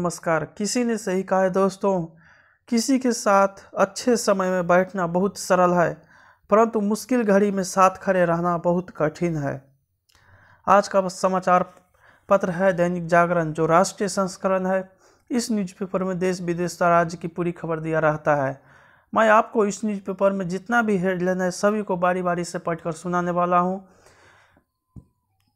नमस्कार। किसी ने सही कहा है दोस्तों, किसी के साथ अच्छे समय में बैठना बहुत सरल है, परंतु मुश्किल घड़ी में साथ खड़े रहना बहुत कठिन है। आज का समाचार पत्र है दैनिक जागरण, जो राष्ट्रीय संस्करण है। इस न्यूज़पेपर में देश विदेश राज्य की पूरी खबर दिया रहता है। मैं आपको इस न्यूज़पेपर में जितना भी हेडलाइन है सभी को बारी बारी से पढ़कर सुनाने वाला हूं,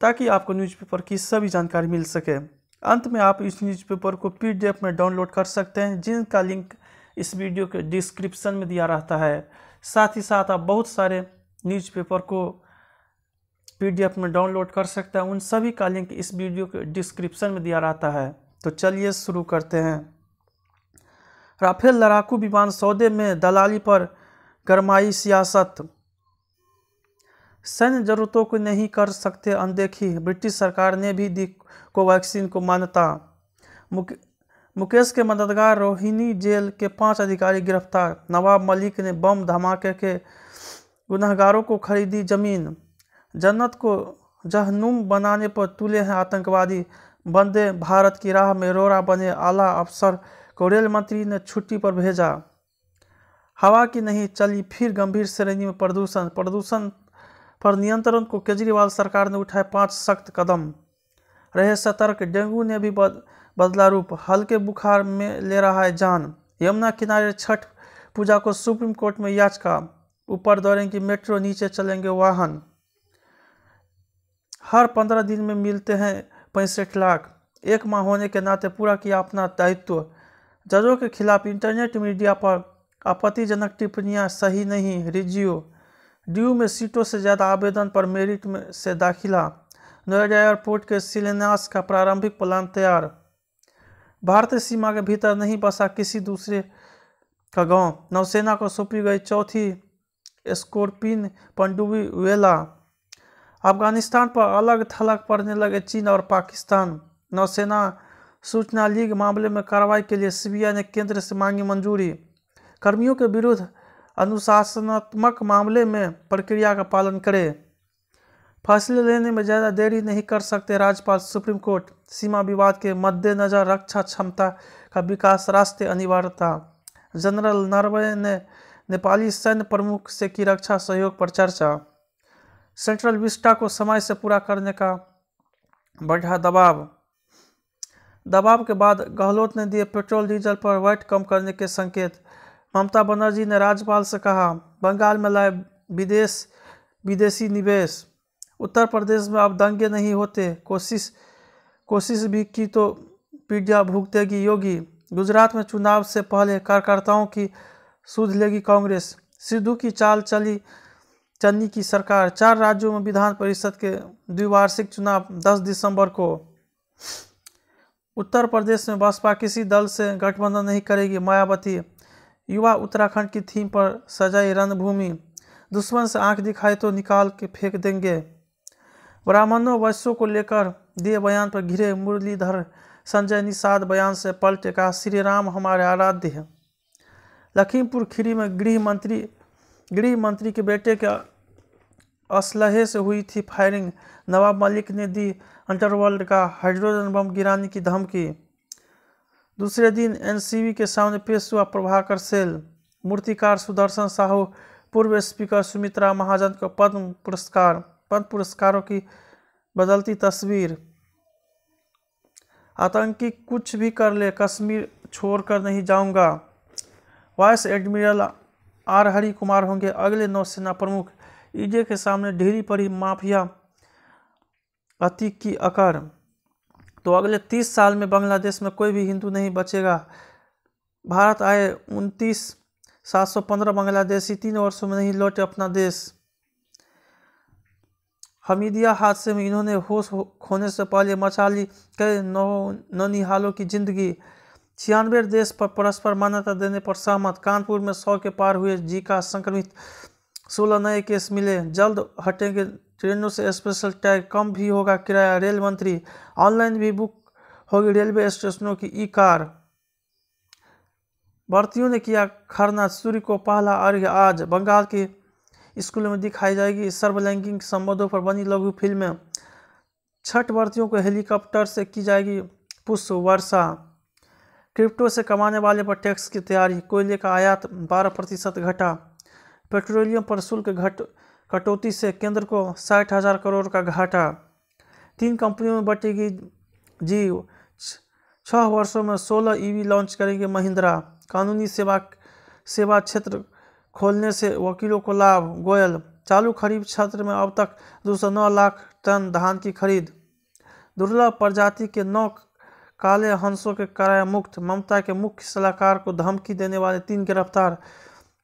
ताकि आपको न्यूज़पेपर की सभी जानकारी मिल सके। अंत में आप इस न्यूज़पेपर को PDF में डाउनलोड कर सकते हैं, जिनका लिंक इस वीडियो के डिस्क्रिप्शन में दिया रहता है। साथ ही साथ आप बहुत सारे न्यूज़पेपर को PDF में डाउनलोड कर सकते हैं, उन सभी का लिंक इस वीडियो के डिस्क्रिप्शन में दिया रहता है। तो चलिए शुरू करते हैं। राफेल लड़ाकू विमान सौदे में दलाली पर गरमाई सियासत। सैन्य जरूरतों को नहीं कर सकते अनदेखी, ब्रिटिश सरकार ने भी दी कोवैक्सीन को मान्यता। मुकेश के मददगार रोहिणी जेल के 5 अधिकारी गिरफ्तार। नवाब मलिक ने बम धमाके के गुनहगारों को खरीदी जमीन। जन्नत को जहन्नुम बनाने पर तुले हैं आतंकवादी। वंदे भारत की राह में रोड़ा बने आला अफसर को रेल मंत्री ने छुट्टी पर भेजा। हवा की नहीं चली फिर गंभीर श्रेणी में प्रदूषण पर नियंत्रण को केजरीवाल सरकार ने उठाए 5 सख्त कदम। रहे सतर्क, डेंगू ने भी बदला रूप, हल्के बुखार में ले रहा है जान। यमुना किनारे छठ पूजा को सुप्रीम कोर्ट में याचिका। ऊपर दौड़ेंगी मेट्रो, नीचे चलेंगे वाहन। हर 15 दिन में मिलते हैं 65 लाख। 1 माह होने के नाते पूरा किया अपना दायित्व। जजों के खिलाफ इंटरनेट मीडिया पर आपत्तिजनक टिप्पणियां सही नहीं। रिज्यू ड्यू में सीटों से ज़्यादा आवेदन पर मेरिट में से दाखिला। नोएडा एयरपोर्ट के शिलान्यास का प्रारंभिक प्लान तैयार। भारतीय सीमा के भीतर नहीं बसा किसी दूसरे का गांव। नौसेना को सौंपी गई 4थी स्कॉर्पिन पनडुब्बी वेला। अफगानिस्तान पर अलग थलग पड़ने लगे चीन और पाकिस्तान। नौसेना सूचना लीक मामले में कार्रवाई के लिए CBI ने केंद्र से मांगी मंजूरी। कर्मियों के विरुद्ध अनुशासनात्मक मामले में प्रक्रिया का पालन करें। फैसले लेने में ज़्यादा देरी नहीं कर सकते राज्यपाल। सुप्रीम कोर्ट सीमा विवाद के मद्देनजर रक्षा क्षमता का विकास राष्ट्रीय अनिवार्यता। जनरल नरवणे ने नेपाली सैन्य प्रमुख से की रक्षा सहयोग पर चर्चा। सेंट्रल विस्टा को समय से पूरा करने का बढ़ा दबाव के बाद गहलोत ने दिए पेट्रोल डीजल पर वैट कम करने के संकेत। ममता बनर्जी ने राज्यपाल से कहा बंगाल में लाए विदेशी निवेश। उत्तर प्रदेश में अब दंगे नहीं होते, कोशिश भी की तो पीढ़ियां भुगतेगी योगी। गुजरात में चुनाव से पहले कार्यकर्ताओं की सुध लेगी कांग्रेस। सिद्धू की चाल चली चन्नी की सरकार। 4 राज्यों में विधान परिषद के द्विवार्षिक चुनाव 10 दिसंबर को। उत्तर प्रदेश में बसपा किसी दल से गठबंधन नहीं करेगी, मायावती। युवा उत्तराखंड की थीम पर सजाई रणभूमि। दुश्मन से आंख दिखाई तो निकाल के फेंक देंगे। ब्राह्मणों वैश्यों को लेकर दिए बयान पर घिरे मुरलीधर। संजय निषाद बयान से पलटे, कहा श्री राम हमारे आराध्य है। लखीमपुर खीरी में गृह मंत्री के बेटे के असलहे से हुई थी फायरिंग। नवाब मलिक ने दी अंडरवर्ल्ड का हाइड्रोजन बम गिराने की धमकी। दूसरे दिन NCB के सामने पेश हुआ प्रभाकर सेल। मूर्तिकार सुदर्शन साहू, पूर्व स्पीकर सुमित्रा महाजन को पद्म पुरस्कारों की बदलती तस्वीर। आतंकी कुछ भी कर ले, कश्मीर छोड़कर नहीं जाऊंगा। Vice admiral R Hari Kumar होंगे अगले नौसेना प्रमुख। ED के सामने ढीली पड़ी माफिया अतीक की अकड़। तो अगले 30 साल में बांग्लादेश में कोई भी हिंदू नहीं बचेगा। भारत आए 29,715 बांग्लादेशी 3 वर्षों में नहीं लौटे अपना देश। हमीदिया हादसे में इन्होंने होश खोने से पहले मचा ली कई नौनिहालों की जिंदगी। 96 देश पर परस्पर मान्यता देने पर सहमत। कानपुर में 100 के पार हुए जीका संक्रमित, 16 नए केस मिले। जल्द हटेंगे ट्रेनों से स्पेशल टैग, कम भी होगा किराया। रेल मंत्री, ऑनलाइन भी बुक होगी रेलवे स्टेशनों की ई-कार। भारतीयों ने किया खरना, सूर्य को पहला अर्घ्य आज। बंगाल के स्कूलों में दिखाई जाएगी सर्वलैंगिक संबंधों पर बनी लघु फिल्में। छठ व्रतियों को हेलीकॉप्टर से की जाएगी पुष्प वर्षा। क्रिप्टो से कमाने वाले पर टैक्स की तैयारी, कोयले का आयात 12% घटा। पेट्रोलियम पर शुल्क कटौती से केंद्र को 60,000 करोड़ का घाटा। 3 कंपनियों में बटेगी जीव। 6 वर्षों में 16 ईवी लॉन्च करेंगे महिंद्रा। कानूनी सेवा क्षेत्र खोलने से वकीलों को लाभ। गोयल, चालू खरीफ सत्र में अब तक 209 लाख टन धान की खरीद। दुर्लभ प्रजाति के 9 काले हंसों के कराया मुक्त। ममता के मुख्य सलाहकार को धमकी देने वाले 3 गिरफ्तार।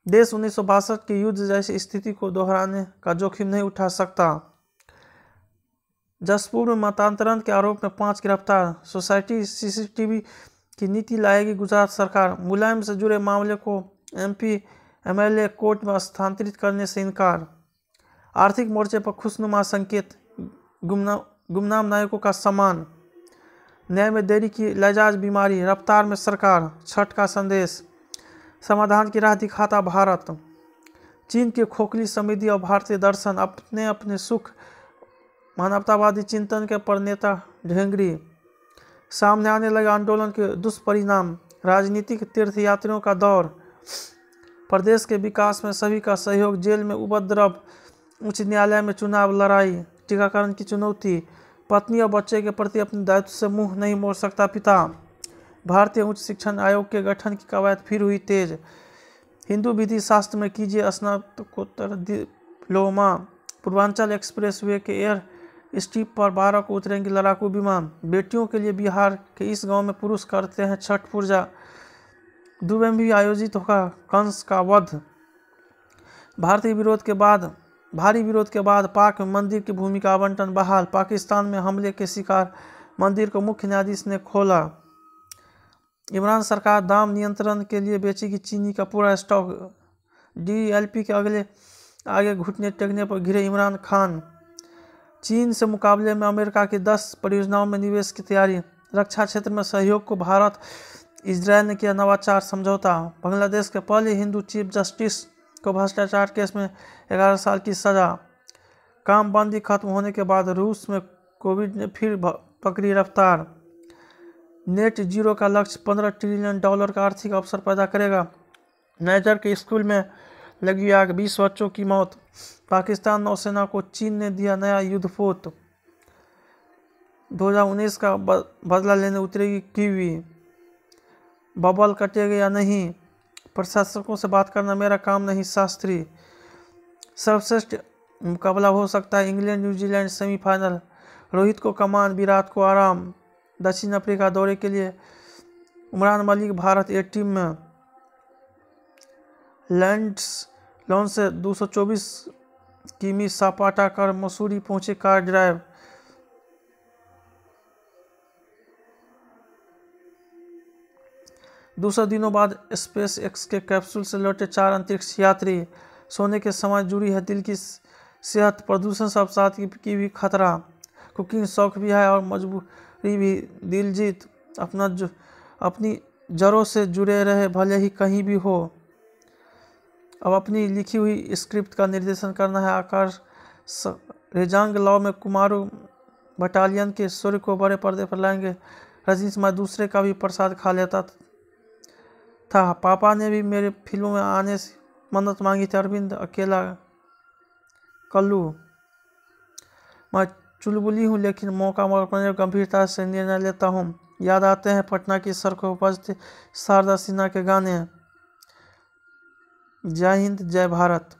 देश 1962 के युद्ध जैसी स्थिति को दोहराने का जोखिम नहीं उठा सकता। जसपुर में मतांतरण के आरोप में 5 गिरफ्तार। सोसाइटी सीसीटीवी की नीति लाएगी गुजरात सरकार। मुलायम से जुड़े मामले को एमपी एमएलए कोर्ट में स्थानांतरित करने से इनकार। आर्थिक मोर्चे पर खुशनुमा संकेत। गुमनाम नायकों का सम्मान। न्याय में देरी की लाइलाज बीमारी, रफ्तार में सरकार। छठ का संदेश, समाधान की राह दिखाता भारत। चीन की खोखली समृद्धि और भारतीय दर्शन, अपने अपने सुख। मानवतावादी चिंतन के प्रणेता ढेंगरी। सामने आने लगे आंदोलन के दुष्परिणाम। राजनीतिक तीर्थयात्रियों का दौर। प्रदेश के विकास में सभी का सहयोग। जेल में उपद्रव, उच्च न्यायालय में चुनाव लड़ाई। टीकाकरण की चुनौती। पत्नी और बच्चे के प्रति अपने दायित्व से मुंह नहीं मोड़ सकता पिता। भारतीय उच्च शिक्षण आयोग के गठन की कवायद फिर हुई तेज। हिंदू विधि शास्त्र में कीजिए स्नातकोत्तर डिप्लोमा। पूर्वांचल एक्सप्रेस वे के एयर स्ट्रिप पर 12 को उतरेंगे लड़ाकू विमान। बेटियों के लिए बिहार के इस गांव में पुरुष करते हैं छठ पूजा। दुबई में भी आयोजित होगा कंस का वध। भारी विरोध के बाद पाक में मंदिर की भूमि का आवंटन बहाल। पाकिस्तान में हमले के शिकार मंदिर को मुख्य न्यायाधीश ने खोला। इमरान सरकार दाम नियंत्रण के लिए बेचेगी चीनी का पूरा स्टॉक। डीएलपी के आगे घुटने टेकने पर घिरे इमरान खान। चीन से मुकाबले में अमेरिका की 10 परियोजनाओं में निवेश की तैयारी। रक्षा क्षेत्र में सहयोग को भारत इजरायल ने किया नवाचार समझौता। बांग्लादेश के पहले हिंदू चीफ जस्टिस को भ्रष्टाचार केस में 11 साल की सजा। काम बंदी खत्म होने के बाद रूस में कोविड ने फिर पकड़ी रफ्तार। नेट जीरो का लक्ष्य $15 ट्रिलियन का आर्थिक अवसर पैदा करेगा। नाइजर के स्कूल में लगी आग, 20 बच्चों की मौत। पाकिस्तान नौसेना को चीन ने दिया नया युद्धपोत। 2019 का बदला लेने उतरेगी कीवी। बबल कटेगा या नहीं, प्रशासकों से बात करना मेरा काम नहीं, शास्त्री। सर्वश्रेष्ठ मुकाबला हो सकता है इंग्लैंड न्यूजीलैंड सेमीफाइनल। रोहित को कमान, विराट को आराम। दक्षिण अफ्रीका दौरे के लिए उमरान मलिक भारत ए टीम में। लॉन से 224 किमी सपाटा कर मसूरी पहुंचे कार ड्राइव। दूसरे दिनों बाद स्पेस एक्स के कैप्सूल से लौटे 4 अंतरिक्ष यात्री। सोने के समय जुड़ी है दिल की सेहत। प्रदूषण सब साथ की भी खतरा। कुकिंग शौक भी है और मजबूरी भी। दिलजीत अपनी जड़ों से जुड़े रहे भले ही कहीं भी हो। अब अपनी लिखी हुई स्क्रिप्ट का निर्देशन करना है आकाश रेजांग। लॉ में कुमारू बटालियन के सूर्य को बड़े पर्दे पर लाएंगे। रजनीश, मैं दूसरे का भी प्रसाद खा लेता था। पापा ने भी मेरे फिल्मों में आने से मन्नत मांगी थी। अरविंद अकेला कल्लू, मैं चुलबुली हूँ लेकिन मौका पर गंभीरता से निर्णय लेता हूँ। याद आते हैं पटना की सड़कों पर बजते शारदा सिन्हा के गाने। जय हिंद, जय भारत।